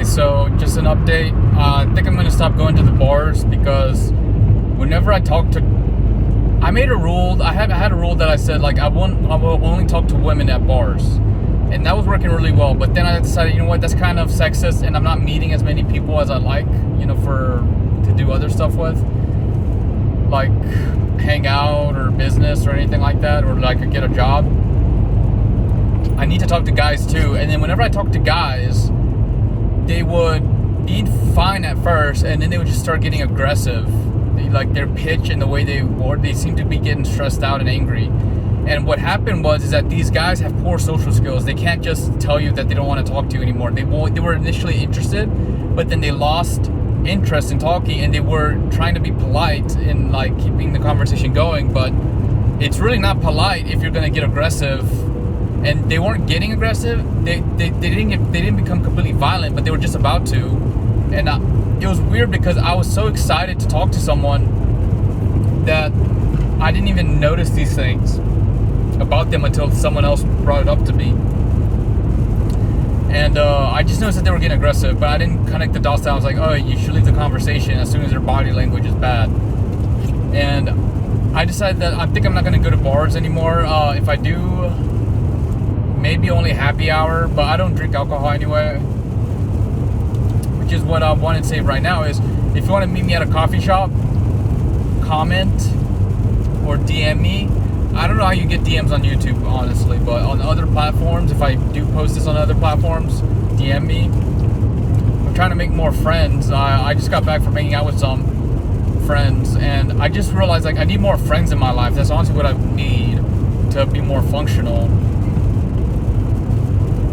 Okay, so just an update. I think I'm gonna stop going to the bars because whenever I made a rule. I had a rule that I said like I will only talk to women at bars, and that was working really well. But then I decided, you know what, that's kind of sexist, and I'm not meeting as many people as I like, to do other stuff with, like hang out or business or anything like that, or like get a job. I need to talk to guys too, and then whenever I talk to guys, they would be fine at first, and then they would just start getting aggressive. Like their pitch and the way they seem to be getting stressed out and angry. And what happened is that these guys have poor social skills. They can't just tell you that they don't want to talk to you anymore. They were initially interested, but then they lost interest in talking, and they were trying to be polite and like keeping the conversation going. But it's really not polite if you're going to get aggressive. And they weren't getting aggressive. They didn't become completely violent, but they were just about to. And it was weird because I was so excited to talk to someone that I didn't even notice these things about them until someone else brought it up to me. And I just noticed that they were getting aggressive, but I didn't connect the dots. I was like, oh, you should leave the conversation as soon as their body language is bad. And I decided that I think I'm not going to go to bars anymore. If I do, maybe only happy hour, but I don't drink alcohol anyway. Which is what I want to say right now is, if you want to meet me at a coffee shop, comment or DM me. I don't know how you get DMs on YouTube, honestly, but on other platforms, if I do post this on other platforms, DM me. I'm trying to make more friends. I just got back from hanging out with some friends, and I just realized like I need more friends in my life. That's honestly what I need to be more functional.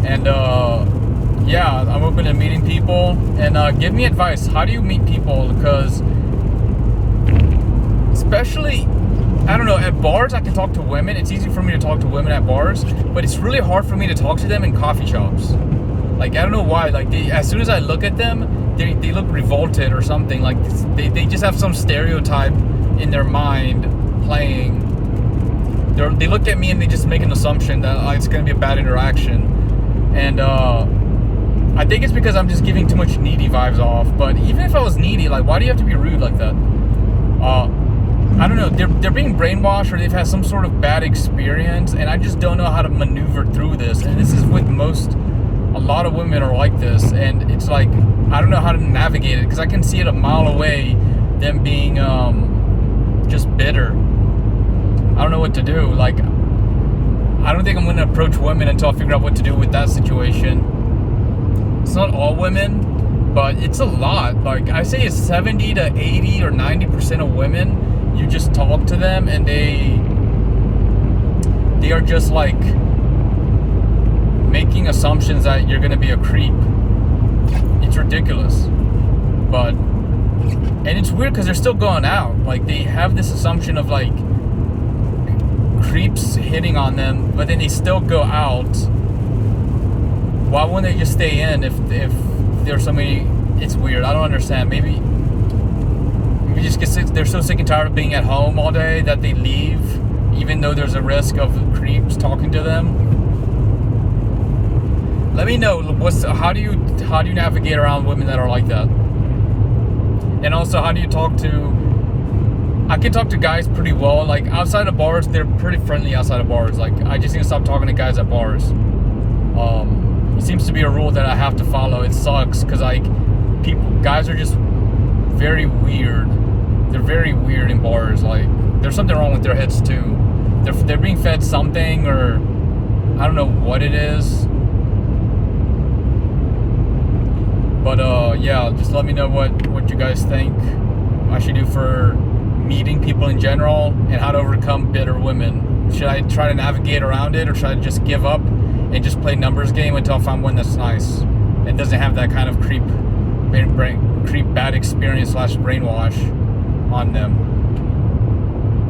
And yeah, I'm open to meeting people, and give me advice. How do you meet people? Because especially, I don't know, at bars I can talk to women. It's easy for me to talk to women at bars, but it's really hard for me to talk to them in coffee shops. Like, I don't know why. Like, as soon as I look at them, they look revolted or something. Like, they just have some stereotype in their mind playing. They look at me and they just make an assumption that it's going to be a bad interaction. And I think it's because I'm just giving too much needy vibes off. But even if I was needy, like, why do you have to be rude like that? I don't know. They're being brainwashed, or they've had some sort of bad experience, and I just don't know how to maneuver through this. And this is with a lot of women are like this, and it's like I don't know how to navigate it, because I can see it a mile away, them being just bitter. I don't know what to do. Like, I don't think I'm going to approach women until I figure out what to do with that situation. It's not all women, but it's a lot. Like, I say it's 70 to 80 or 90% of women. You just talk to them and they are just like making assumptions that you're going to be a creep. It's ridiculous. And it's weird because they're still going out. Like, they have this assumption of like creeps hitting on them, but then they still go out. Why wouldn't they just stay in if there's so many? It's weird. I don't understand. Maybe just get sick. They're so sick and tired of being at home all day that they leave, even though there's a risk of creeps talking to them. Let me know how do you navigate around women that are like that? And also, how do you talk to? I can talk to guys pretty well. Like, outside of bars, they're pretty friendly outside of bars. Like, I just need to stop talking to guys at bars. It seems to be a rule that I have to follow. It sucks because like guys are just very weird. They're very weird in bars. Like, there's something wrong with their heads too. They're being fed something, or I don't know what it is. But yeah, just let me know what you guys think I should do for meeting people in general, and how to overcome bitter women. Should I try to navigate around it, or should I just give up and just play numbers game until I find one that's nice and doesn't have that kind of creep bad experience / brainwash on them?